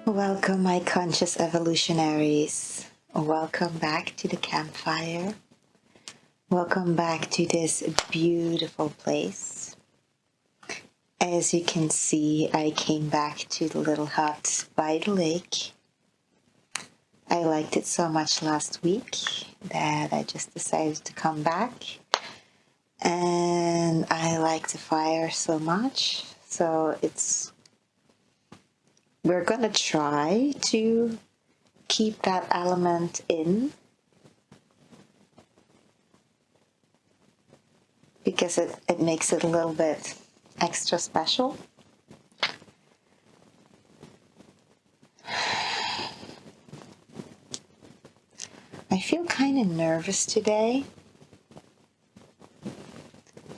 Welcome, my conscious evolutionaries. Welcome back to the campfire. Welcome back to this beautiful place. As you can see, I came back to the little hut by the lake. I liked it so much last week that I just decided to come back. And I like the fire so much, so we're gonna try to keep that element in because it makes it a little bit extra special. I feel kind of nervous today.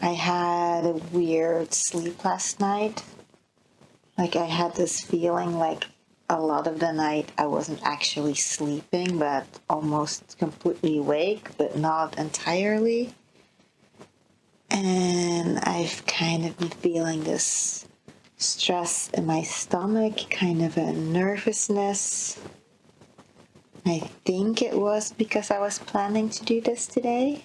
I had a weird sleep last night. Like I had this feeling like a lot of the night I wasn't actually sleeping, but almost completely awake, but not entirely. And I've kind of been feeling this stress in my stomach, kind of a nervousness. I think it was because I was planning to do this today.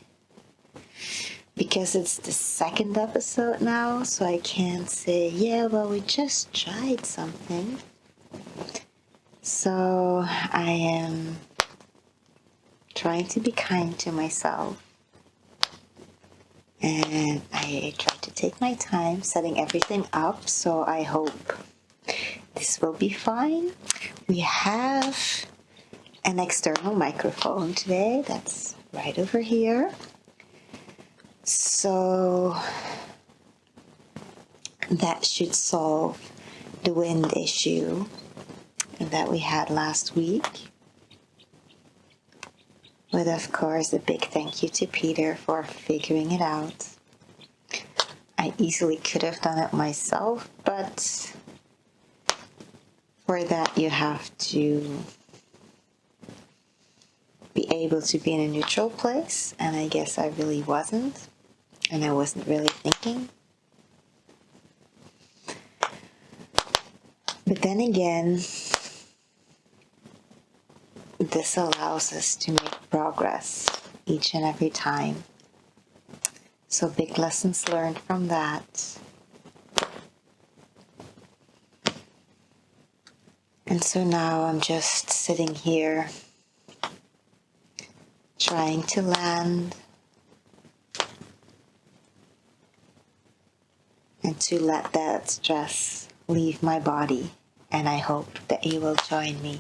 Because it's the second episode now, so I can't say, yeah, well, we just tried something. So I am trying to be kind to myself. And I try to take my time setting everything up, so I hope this will be fine. We have an external microphone today that's right over here. So that should solve the wind issue that we had last week. But of course, a big thank you to Peter for figuring it out. I easily could have done it myself, but for that you have to be able to be in a neutral place, and I guess I really wasn't, and I wasn't really thinking. But then again, this allows us to make progress each and every time. So big lessons learned from that. And so now I'm just sitting here trying to land and to let that stress leave my body. And I hope that you will join me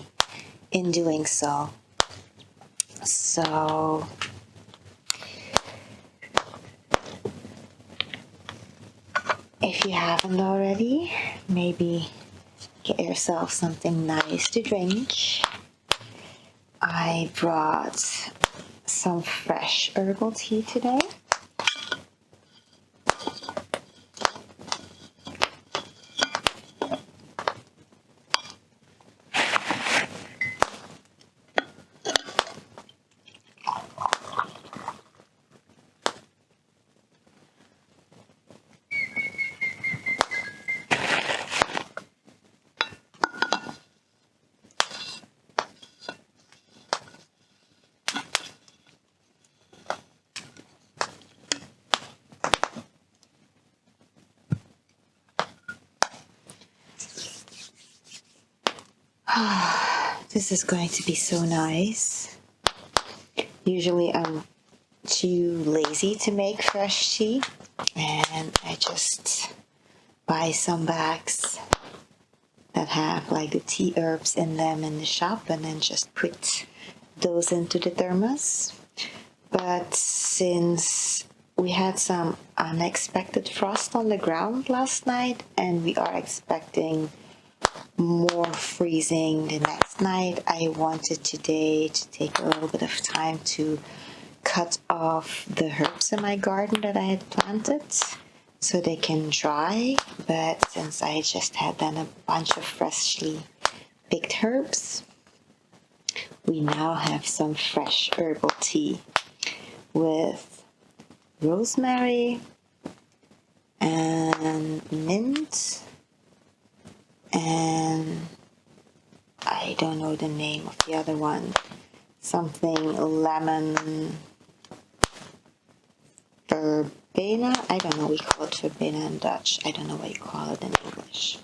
in doing so. So if you haven't already, maybe get yourself something nice to drink. I brought some fresh herbal tea today. This is going to be so nice. Usually I'm too lazy to make fresh tea, and I just buy some bags that have like the tea herbs in them in the shop and then just put those into the thermos. But since we had some unexpected frost on the ground last night and we are expecting more freezing the next night, I wanted today to take a little bit of time to cut off the herbs in my garden that I had planted so they can dry. But since I just had then a bunch of freshly picked herbs, we now have some fresh herbal tea with rosemary and mint and I don't know the name of the other one. Something lemon verbena. I don't know, we call it verbena in Dutch. I don't know what you call it in English.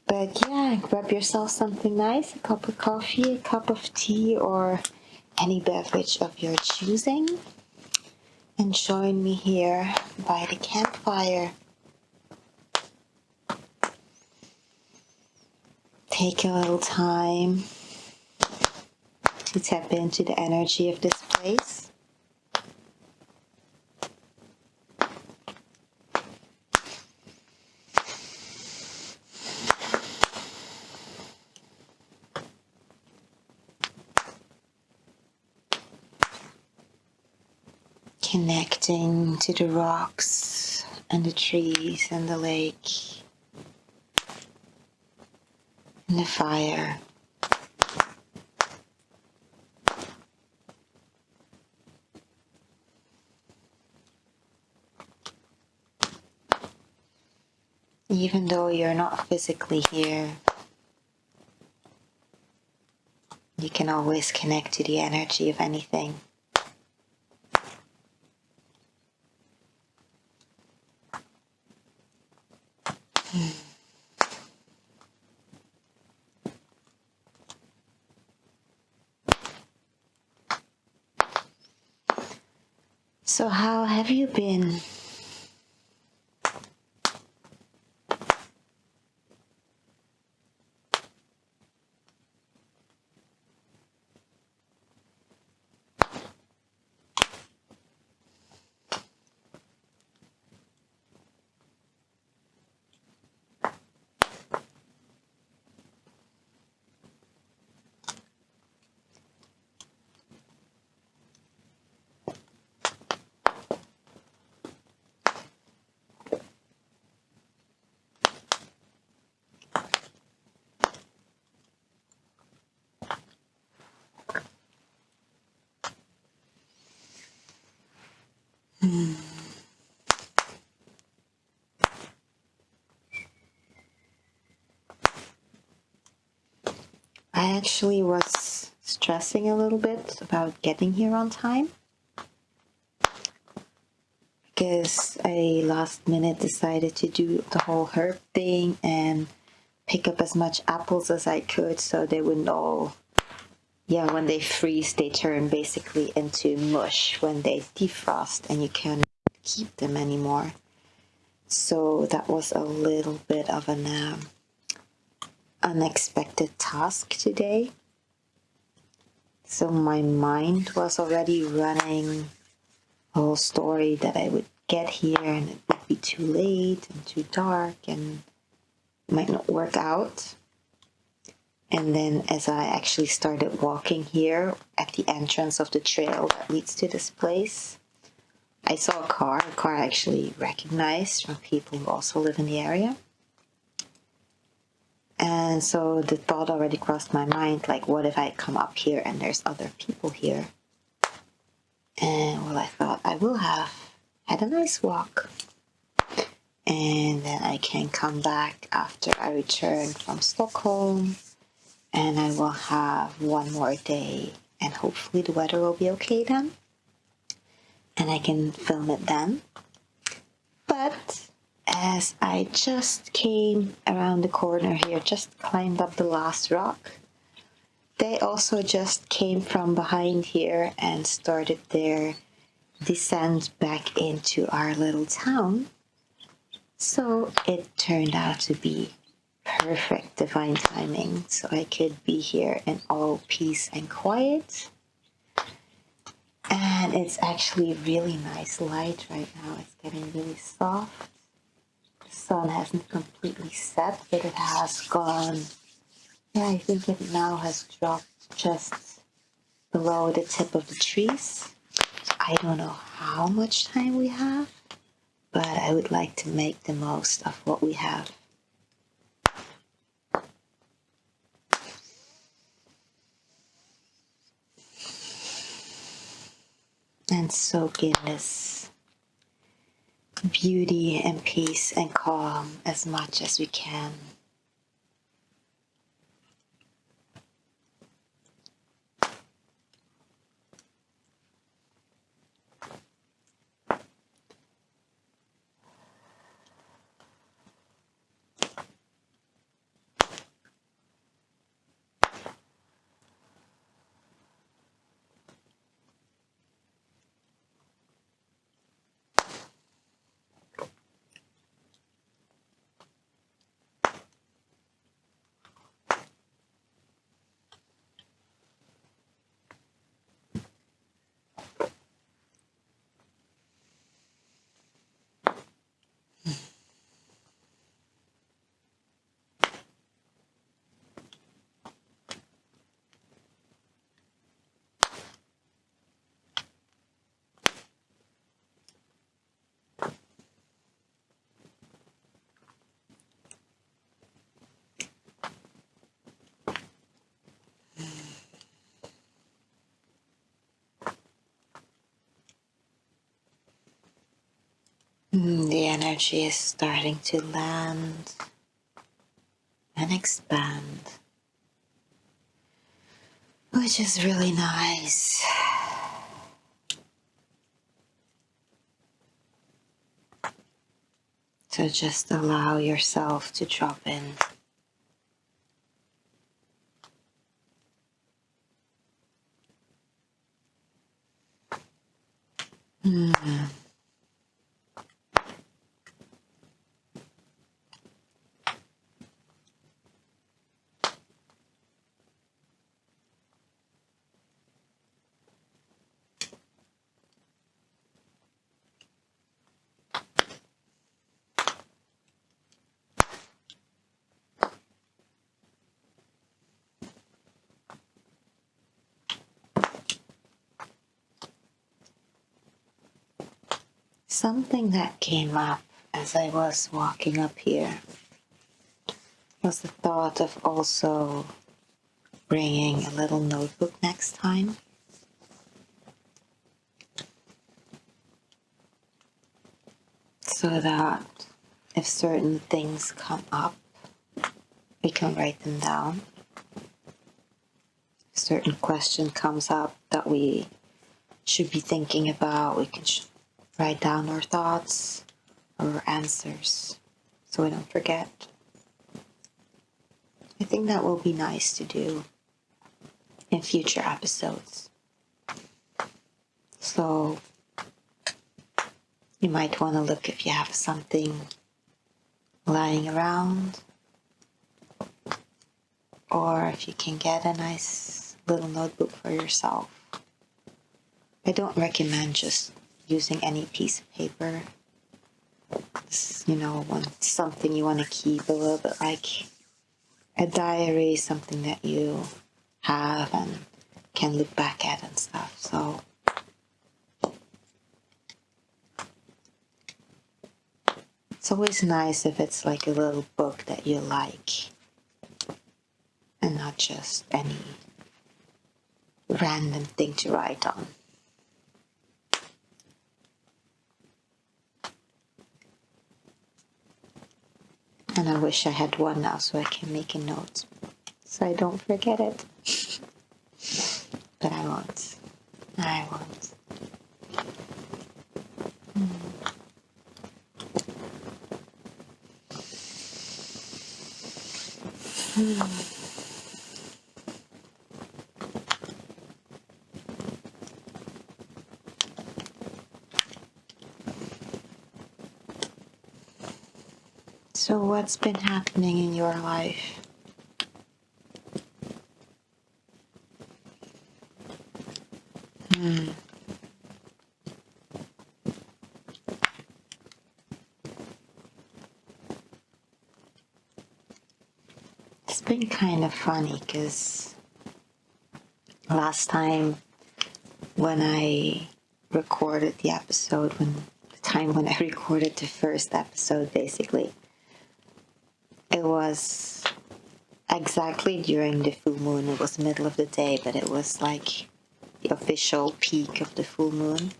But yeah, grab yourself something nice, a cup of coffee, a cup of tea, or any beverage of your choosing. And join me here by the campfire. Take a little time to tap into the energy of this place. Connecting to the rocks and the trees and the lake and the fire. Even though you're not physically here, you can always connect to the energy of anything. So how have you been? I actually was stressing a little bit about getting here on time because I last minute decided to do the whole herb thing and pick up as much apples as I could so they wouldn't all, when they freeze, they turn basically into mush when they defrost and you can't keep them anymore. So that was a little bit of an unexpected task today. So my mind was already running a whole story that I would get here and it would be too late and too dark and might not work out. And then as I actually started walking here at the entrance of the trail that leads to this place, I saw a car I actually recognized from people who also live in the area. And so the thought already crossed my mind, like, what if I come up here and there's other people here? And well, I thought I will have had a nice walk. And then I can come back after I return from Stockholm. And I will have one more day. And hopefully the weather will be okay then. And I can film it then. But as I just came around the corner here, just climbed up the last rock, they also just came from behind here and started their descent back into our little town. So it turned out to be perfect divine timing, so I could be here in all peace and quiet. And it's actually really nice light right now. It's getting really soft. The sun hasn't completely set, but it has gone. Yeah, I think it now has dropped just below the tip of the trees. I don't know how much time we have, but I would like to make the most of what we have. And soak in this beauty and peace and calm as much as we can. The energy is starting to land and expand, which is really nice. So just allow yourself to drop in. Something that came up as I was walking up here was the thought of also bringing a little notebook next time. So that if certain things come up, we can write them down. If a certain question comes up that we should be thinking about, we can write down our thoughts or answers so we don't forget. I think that will be nice to do in future episodes. So you might want to look if you have something lying around, or if you can get a nice little notebook for yourself. I don't recommend just using any piece of paper. This, when something you want to keep a little bit like a diary, something that you have and can look back at and stuff. So it's always nice if it's like a little book that you like and not just any random thing to write on. And I wish I had one now so I can make a note so I don't forget it. But I won't. I won't. So what's been happening in your life? It's been kind of funny because last time when I recorded the episode, when I recorded the first episode, basically, it was exactly during the full moon. It was the middle of the day, but it was like the official peak of the full moon,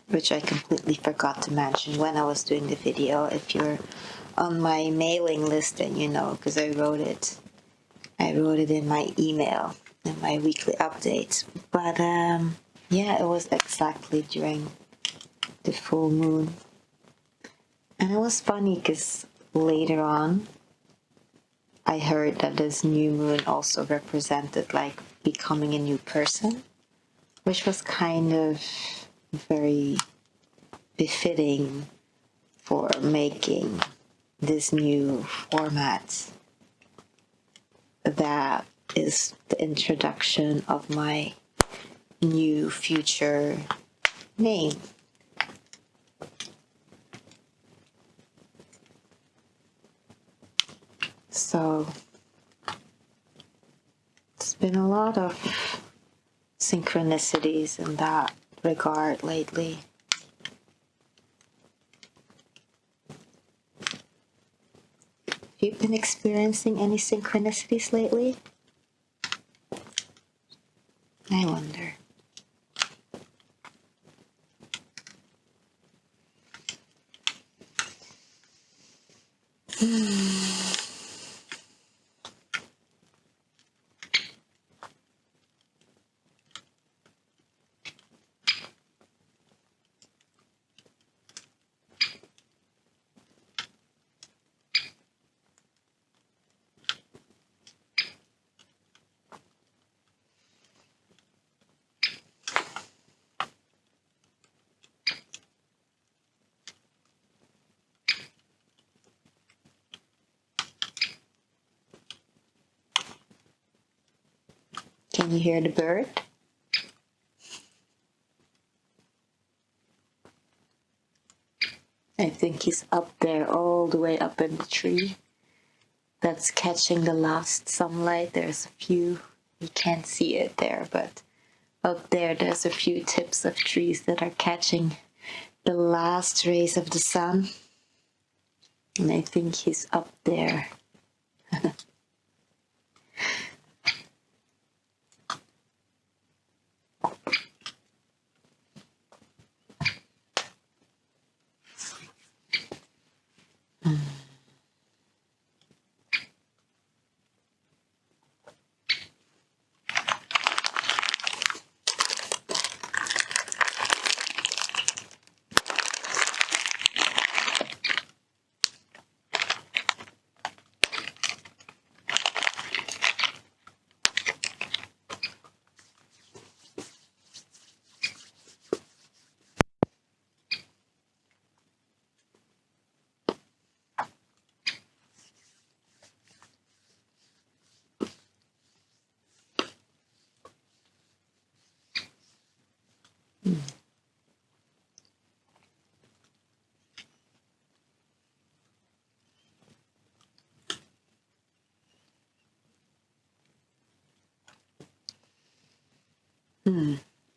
which I completely forgot to mention when I was doing the video. If you're on my mailing list, then you know, because I wrote it in my email in my weekly updates. But yeah, it was exactly during the full moon. And it was funny because later on I heard that this new moon also represented like becoming a new person, which was kind of very befitting for making this new format that is the introduction of my new future name. So it's been a lot of synchronicities in that regard lately. Have you been experiencing any synchronicities lately? I wonder. Can you hear the bird? I think he's up there, all the way up in the tree. That's catching the last sunlight. There's a few, you can't see it there, but up there, there's a few tips of trees that are catching the last rays of the sun. And I think he's up there.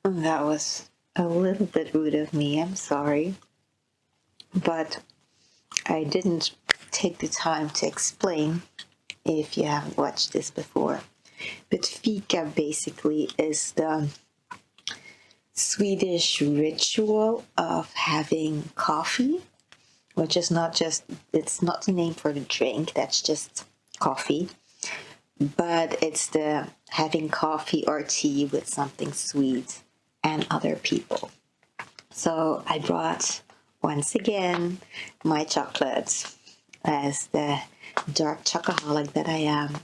That was a little bit rude of me, I'm sorry. But I didn't take the time to explain if you haven't watched this before. But Fika basically is the Swedish ritual of having coffee, which is not just, it's not the name for the drink, that's just coffee. But it's the having coffee or tea with something sweet and other people. So I brought, once again, my chocolate as the dark chocoholic that I am.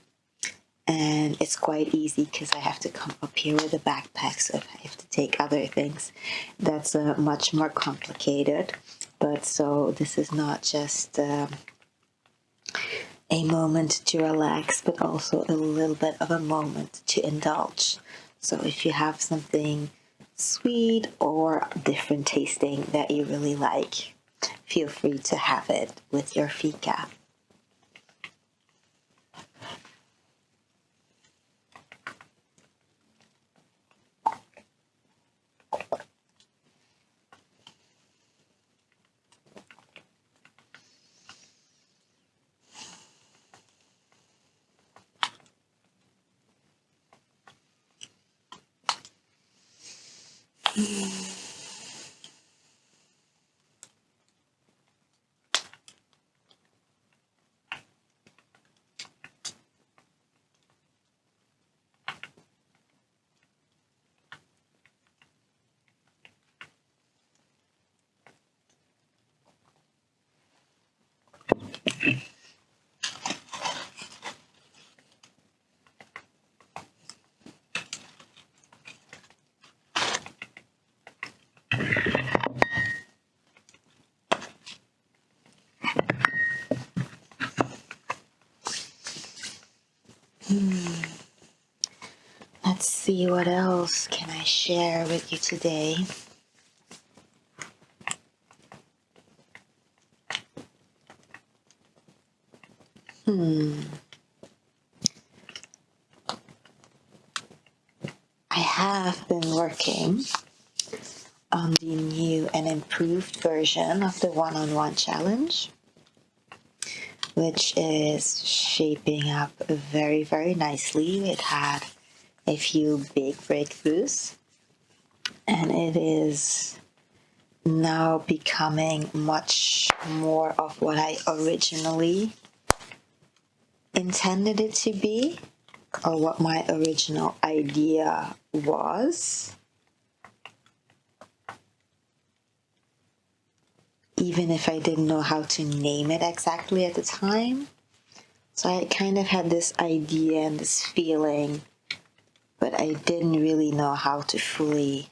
And it's quite easy because I have to come up here with a backpack, so if I have to take other things, that's much more complicated. But so this is not just a moment to relax, but also a little bit of a moment to indulge. So if you have something sweet or different tasting that you really like, feel free to have it with your fika. Let's see, what else can I share with you today? I have been working on the new and improved version of the one-on-one challenge, which is shaping up very, very nicely. It had a few big breakthroughs, and it is now becoming much more of what I originally intended it to be or what my original idea was, even if I didn't know how to name it exactly at the time. So I kind of had this idea and this feeling, but I didn't really know how to fully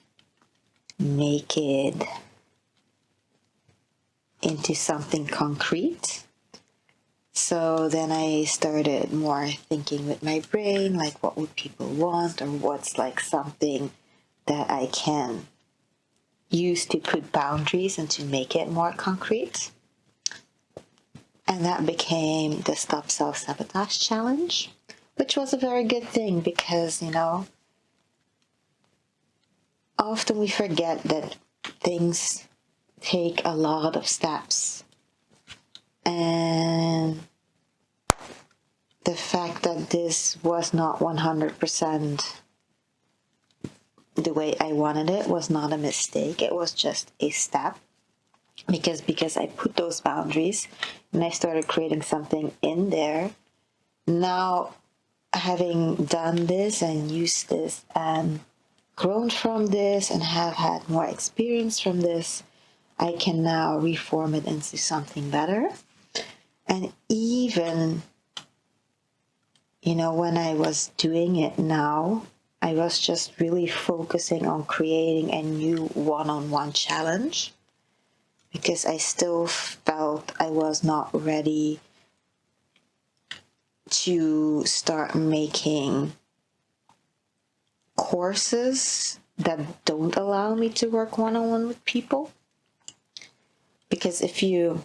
make it into something concrete. So then I started more thinking with my brain, like what would people want, or what's like something that I can use to put boundaries and to make it more concrete. And that became the Stop Self-Sabotage Challenge, which was a very good thing because, often we forget that things take a lot of steps. And the fact that this was not 100% the way I wanted it was not a mistake. It was just a step. Because I put those boundaries and I started creating something in there. Now, having done this and used this and grown from this and have had more experience from this, I can now reform it into something better. And even, when I was doing it now, I was just really focusing on creating a new one-on-one challenge because I still felt I was not ready to start making courses that don't allow me to work one-on-one with people. Because if you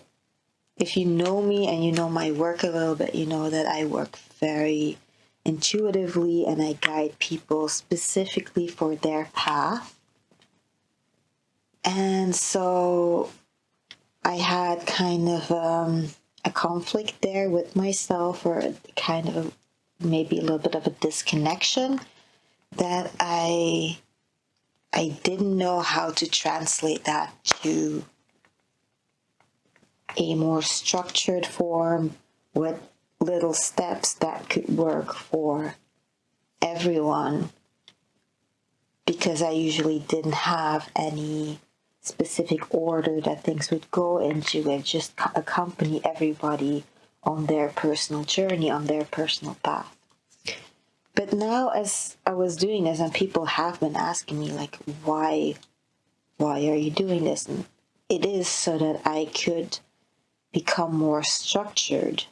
know me and you know my work a little bit, you know that I work very intuitively and I guide people specifically for their path. And so I had kind of a conflict there with myself, or kind of maybe a little bit of a disconnection that I didn't know how to translate that to a more structured form with little steps that could work for everyone, because I usually didn't have any specific order that things would go into and just accompany everybody on their personal journey, on their personal path. But now as I was doing this, and people have been asking me like, why are you doing this? And it is so that I could become more structured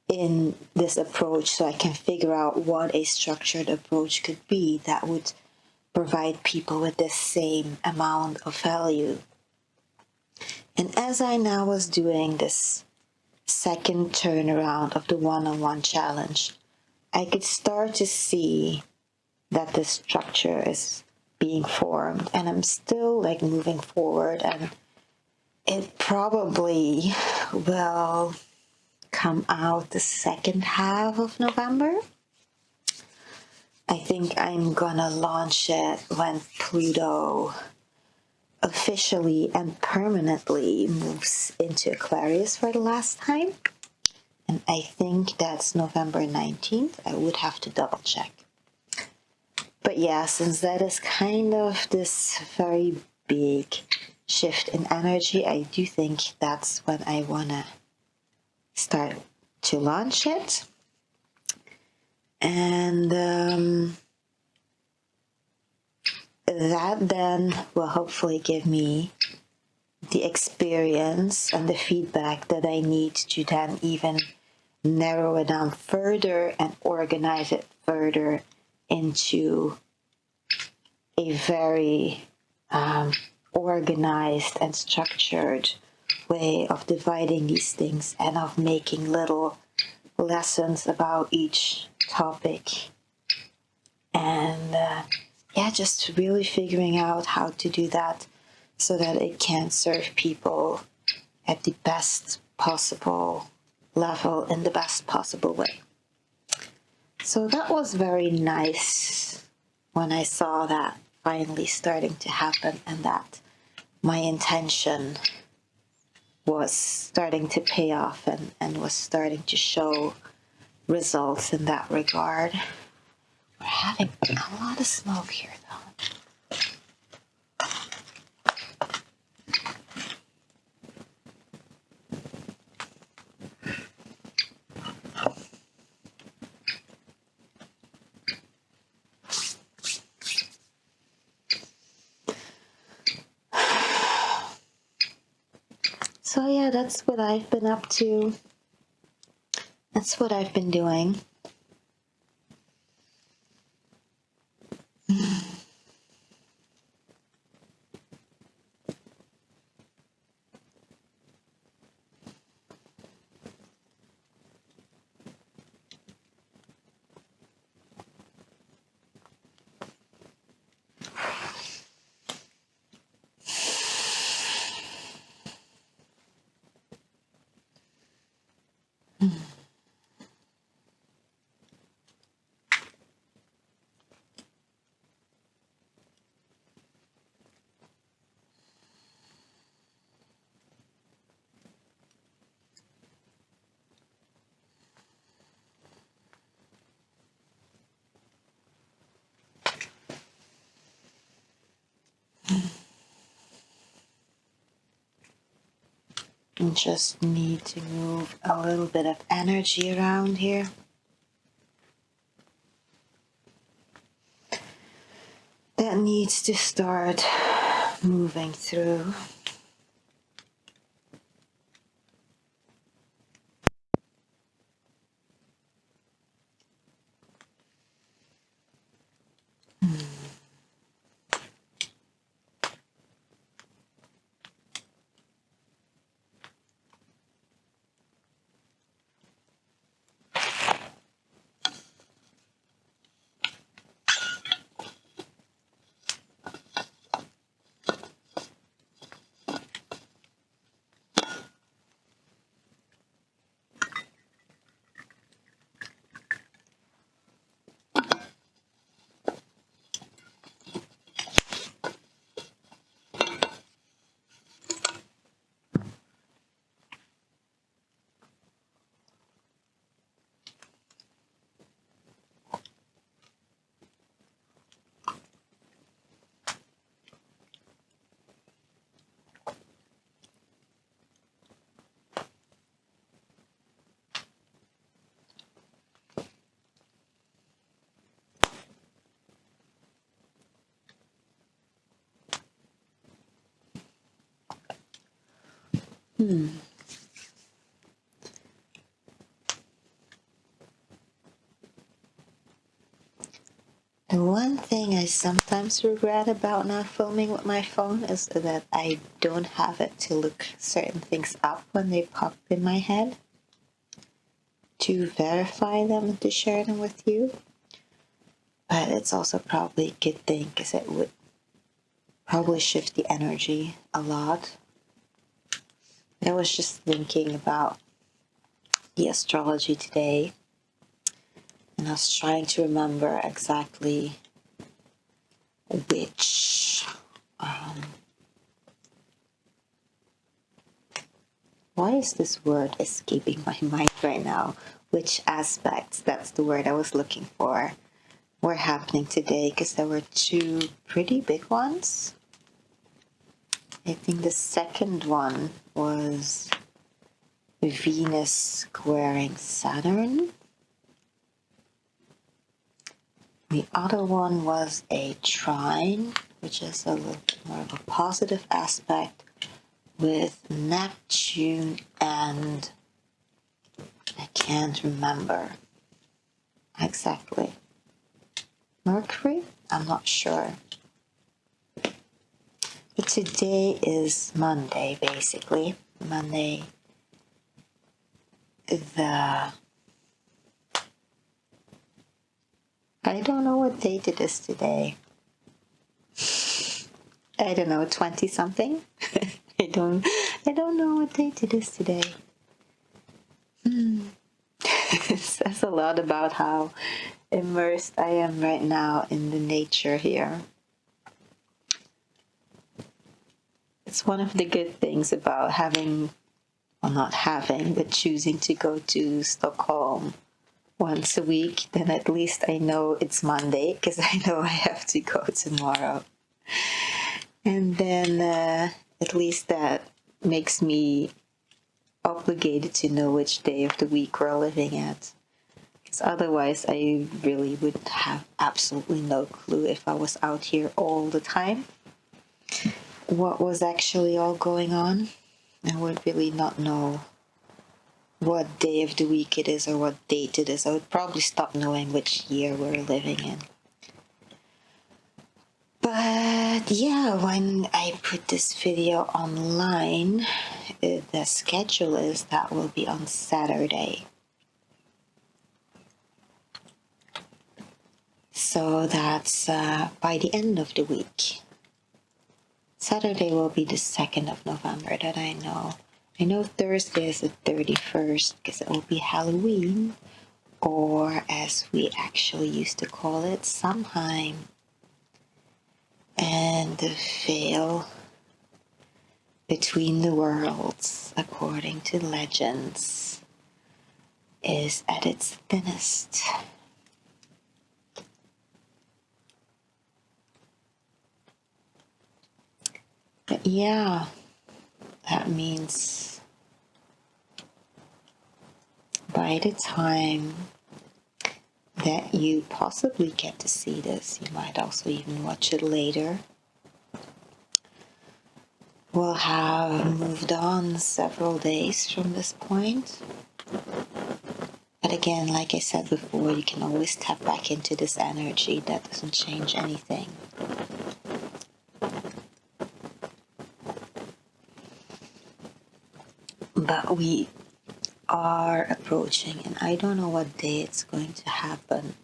in this approach, so I can figure out what a structured approach could be that would provide people with the same amount of value. And as I now was doing this second turnaround of the one-on-one challenge, I could start to see that the structure is being formed, and I'm still like moving forward, and it probably will come out the second half of November. I think I'm gonna launch it when Pluto officially and permanently moves into Aquarius for the last time. And I think that's November 19th. I would have to double check. But yeah, since that is kind of this very big shift in energy, I do think that's when I wanna start to launch it. And that then will hopefully give me the experience and the feedback that I need to then even narrow it down further and organize it further into a very organized and structured way of dividing these things and of making little lessons about each topic. And just really figuring out how to do that so that it can serve people at the best possible level in the best possible way. So that was very nice when I saw that finally starting to happen, and that my intention was starting to pay off and was starting to show results in that regard. We're having a lot of smoke here, though. So yeah, that's what I've been up to. That's what I've been doing. And just need to move a little bit of energy around here. That needs to start moving through. The one thing I sometimes regret about not filming with my phone is that I don't have it to look certain things up when they pop in my head, to verify them and to share them with you. But it's also probably a good thing because it would probably shift the energy a lot. I was just thinking about the astrology today, and I was trying to remember exactly which why is this word escaping my mind right now? Which aspects, that's the word I was looking for, were happening today, because there were two pretty big ones. I think the second one was Venus squaring Saturn. The other one was a trine, which is a little bit more of a positive aspect, with Neptune and I can't remember exactly. Mercury? I'm not sure. But today is Monday, basically. Monday, I don't know what date it is today. I don't know, 20 something? I don't know what date it is today. It says a lot about how immersed I am right now in the nature here. It's one of the good things about having well, not having, but choosing to go to Stockholm once a week, then at least I know it's Monday because I know I have to go tomorrow. And then at least that makes me obligated to know which day of the week we're living at. Because otherwise, I really would have absolutely no clue if I was out here all the time what was actually all going on. I would really not know what day of the week it is or what date it is. I would probably stop knowing which year we're living in. But yeah, when I put this video online, the schedule is that will be on Saturday. So that's by the end of the week. Saturday will be the 2nd of November that I know. I know Thursday is the 31st because it will be Halloween, or as we actually used to call it, Samhain. And the veil between the worlds, according to legends, is at its thinnest. But yeah, that means by the time that you possibly get to see this, you might also even watch it later, we'll have moved on several days from this point. But again, like I said before, you can always tap back into this energy. That doesn't change anything. But we are approaching, and I don't know what day it's going to happen,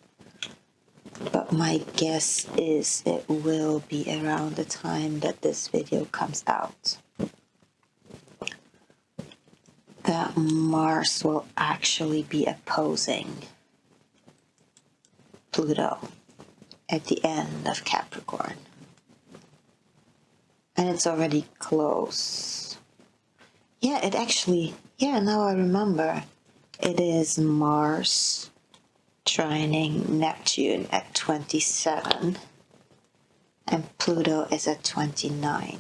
but my guess is it will be around the time that this video comes out, that Mars will actually be opposing Pluto at the end of Capricorn. And it's already close. Yeah, it actually, now I remember. It is Mars trining Neptune at 27 and Pluto is at 29.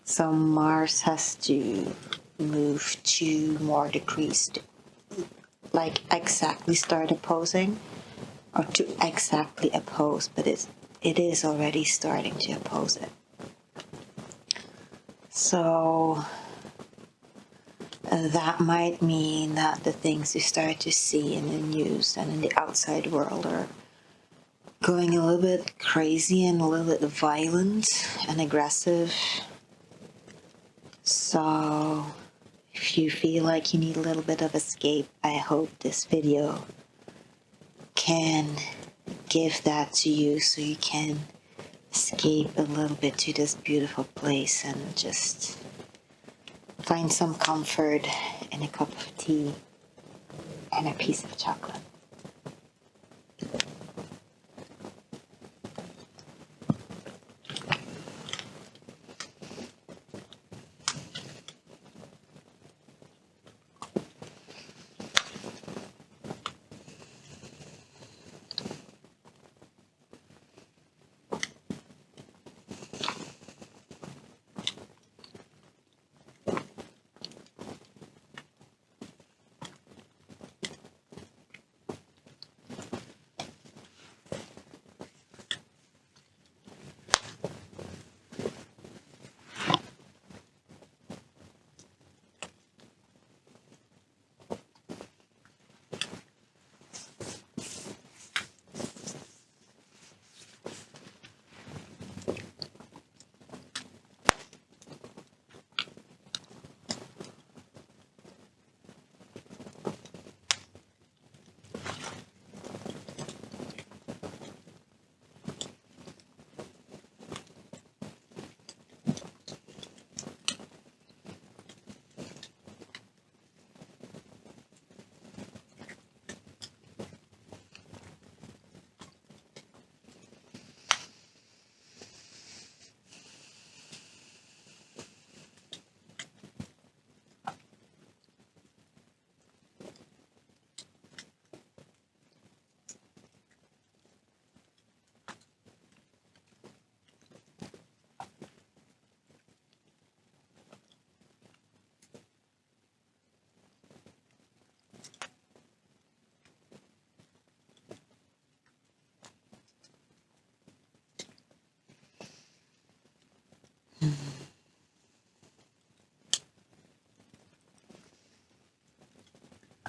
So Mars has to move 2 more degrees to exactly start opposing, or to exactly oppose, but it is already starting to oppose it. So that might mean that the things you start to see in the news and in the outside world are going a little bit crazy and a little bit violent and aggressive. So if you feel like you need a little bit of escape, I hope this video can give that to you so you can escape a little bit to this beautiful place and just find some comfort in a cup of tea and a piece of chocolate.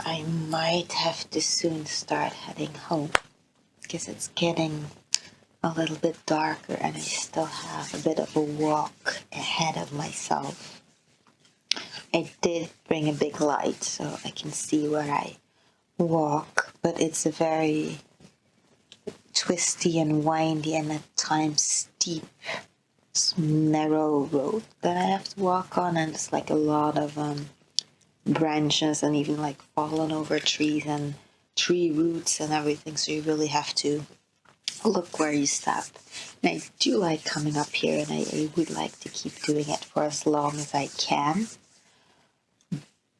I might have to soon start heading home because it's getting a little bit darker and I still have a bit of a walk ahead of myself. I did bring a big light so I can see where I walk, but it's a very twisty and windy and at times steep, narrow road that I have to walk on, and it's like a lot of branches and even like fallen over trees and tree roots and everything, so you really have to look where you step. And I do like coming up here, and I would like to keep doing it for as long as I can,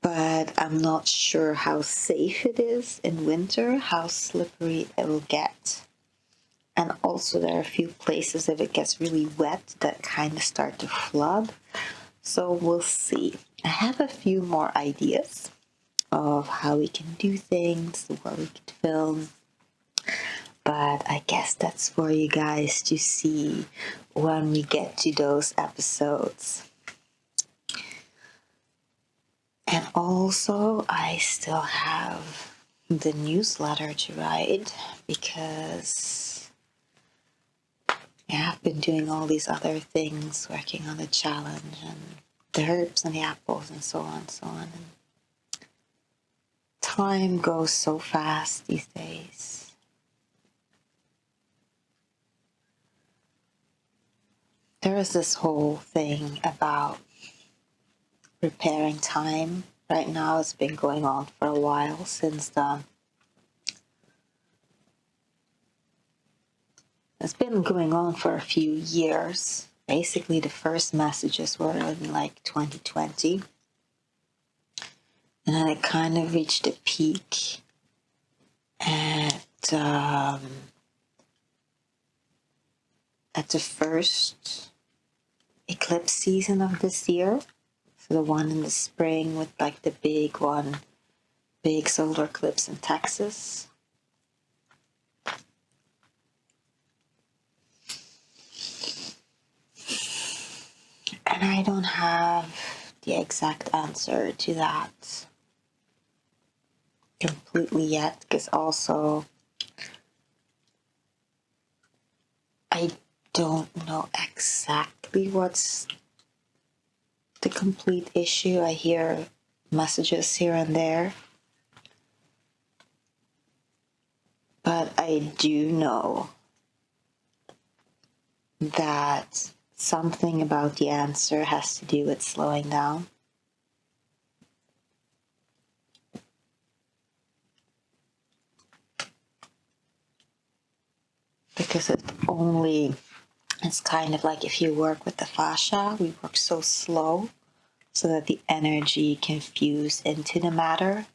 but I'm not sure how safe it is in winter, how slippery it will get. And also there are a few places if it gets really wet that kind of start to flood. So we'll see. I have a few more ideas of how we can do things, where we could film. But I guess that's for you guys to see when we get to those episodes. And also, I still have the newsletter to write because I've been doing all these other things, working on the challenge and the herbs and the apples and so on and so on. And time goes so fast these days. There is this whole thing about repairing time. Right now it's been going on for a while since it's been going on for a few years. Basically the first messages were in like 2020. And then it kind of reached a peak at the first eclipse season of this year. So the one in the spring with like the big solar eclipse in Texas. And I don't have the exact answer to that completely yet, because also I don't know exactly what's the complete issue. I hear messages here and there, but I do know that something about the answer has to do with slowing down. Because it's kind of like if you work with the fascia, we work so slow so that the energy can fuse into the matter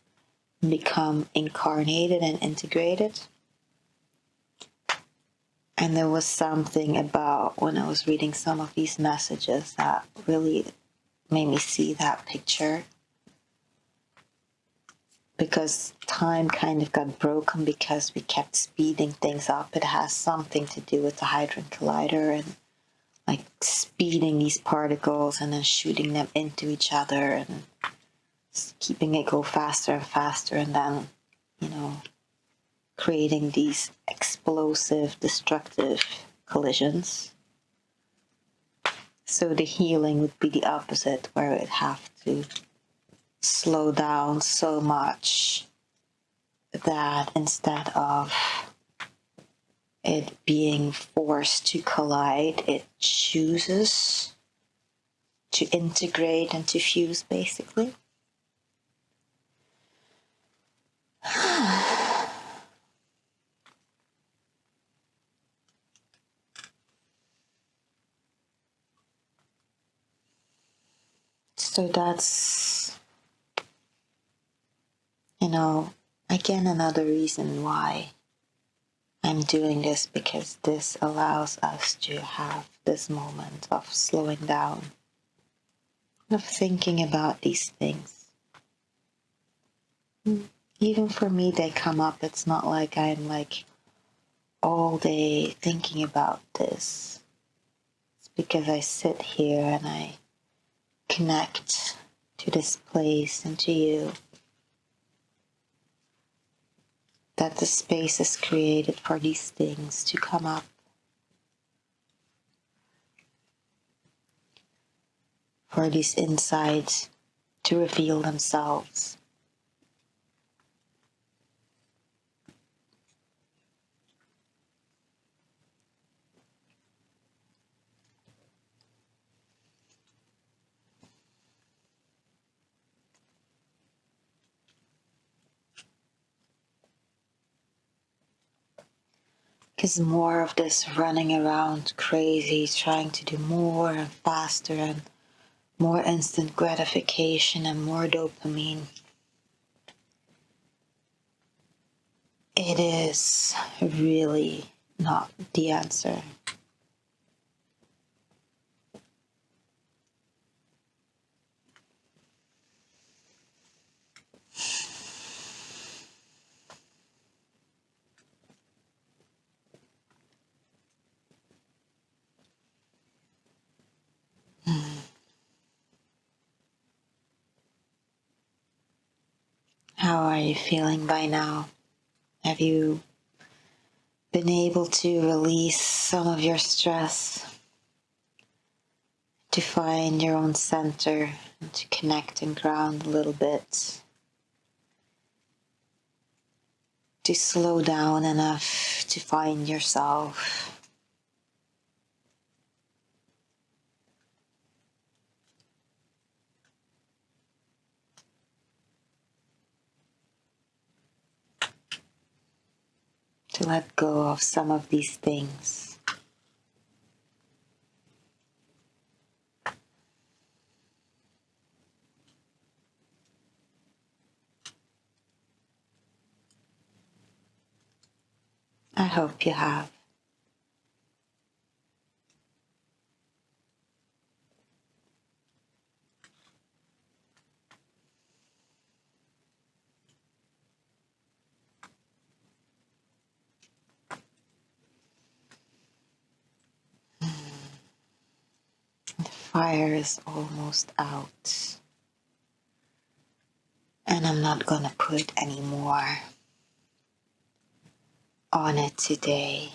and become incarnated and integrated. And there was something about when I was reading some of these messages that really made me see that picture. Because time kind of got broken because we kept speeding things up. It has something to do with the Hadron Collider and like speeding these particles and then shooting them into each other and keeping it go faster and faster, and then, creating these explosive, destructive collisions. So the healing would be the opposite, where it have to slow down so much that instead of it being forced to collide, it chooses to integrate and to fuse, basically. So that's, again, another reason why I'm doing this, because this allows us to have this moment of slowing down, of thinking about these things. Even for me, they come up. It's not like I'm like all day thinking about this. It's because I sit here and I connect to this place and to you. that the space is created for these things to come up. For these insights to reveal themselves. Because more of this running around crazy, trying to do more and faster and more instant gratification and more dopamine. It is really not the answer. How are you feeling by now? Have you been able to release some of your stress, to find your own center, and to connect and ground a little bit, to slow down enough to find yourself? To let go of some of these things. I hope you have. The fire is almost out. And I'm not gonna put any more on it today.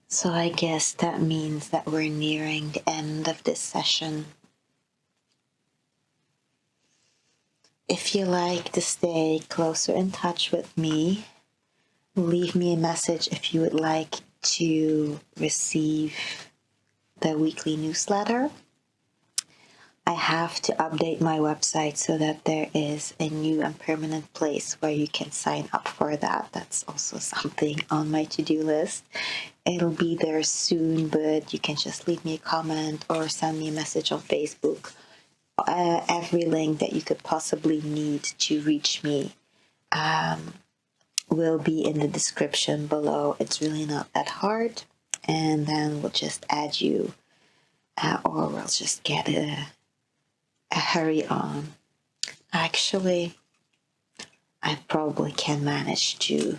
So I guess that means that we're nearing the end of this session. If you like to stay closer in touch with me, leave me a message if you would like to receive the weekly newsletter. I have to update my website so that there is a new and permanent place where you can sign up for that. That's also something on my to-do list. It'll be there soon, but you can just leave me a comment or send me a message on Facebook. Every link that you could possibly need to reach me will be in the description below. It's really not that hard. And then we'll just add you, or we'll just get a hurry on. Actually, I probably can manage to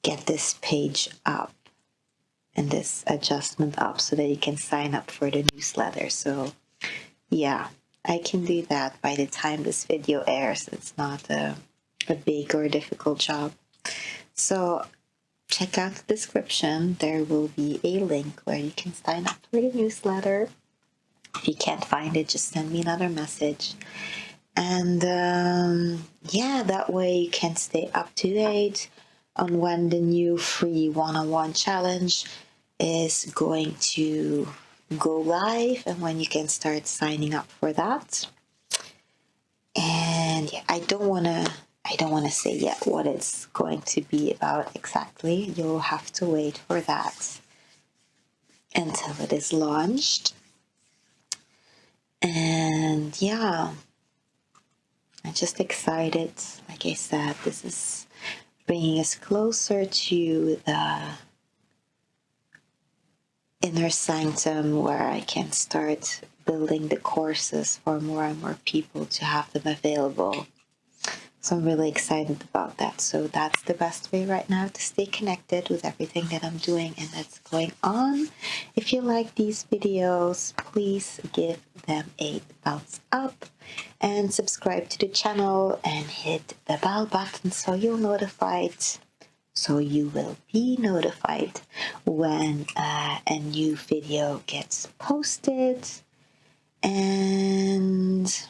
get this page up and this adjustment up so that you can sign up for the newsletter. So yeah, I can do that by the time this video airs. It's not a big or difficult job. So check out the description. There will be a link where you can sign up for the newsletter. If you can't find it, just send me another message. And yeah, that way you can stay up to date on when the new free one-on-one challenge is going to go live and when you can start signing up for that. And yeah, I don't want to say yet what it's going to be about exactly. You'll have to wait for that until it is launched. And yeah, I'm just excited. Like I said, this is bringing us closer to the inner sanctum where I can start building the courses for more and more people to have them available. So I'm really excited about that. So that's the best way right now to stay connected with everything that I'm doing and that's going on. If you like these videos, please give them a thumbs up and subscribe to the channel and hit the bell button so you'll you will be notified when a new video gets posted. And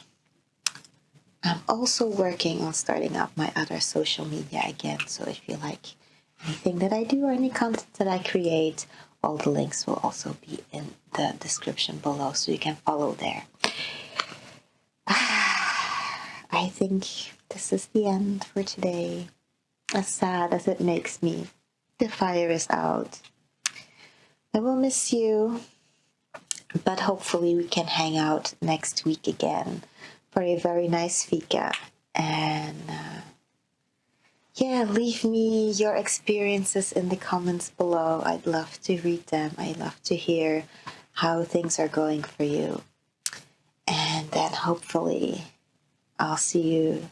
I'm also working on starting up my other social media again. So if you like anything that I do or any content that I create, all the links will also be in the description below so you can follow there. I think this is the end for today. As sad as it makes me, the fire is out. I will miss you, but hopefully we can hang out next week again for a very nice Fika. And leave me your experiences in the comments below. I'd love to read them. I'd love to hear how things are going for you. And then hopefully I'll see you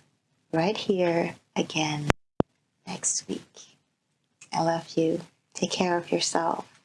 right here again next week. I love you. Take care of yourself.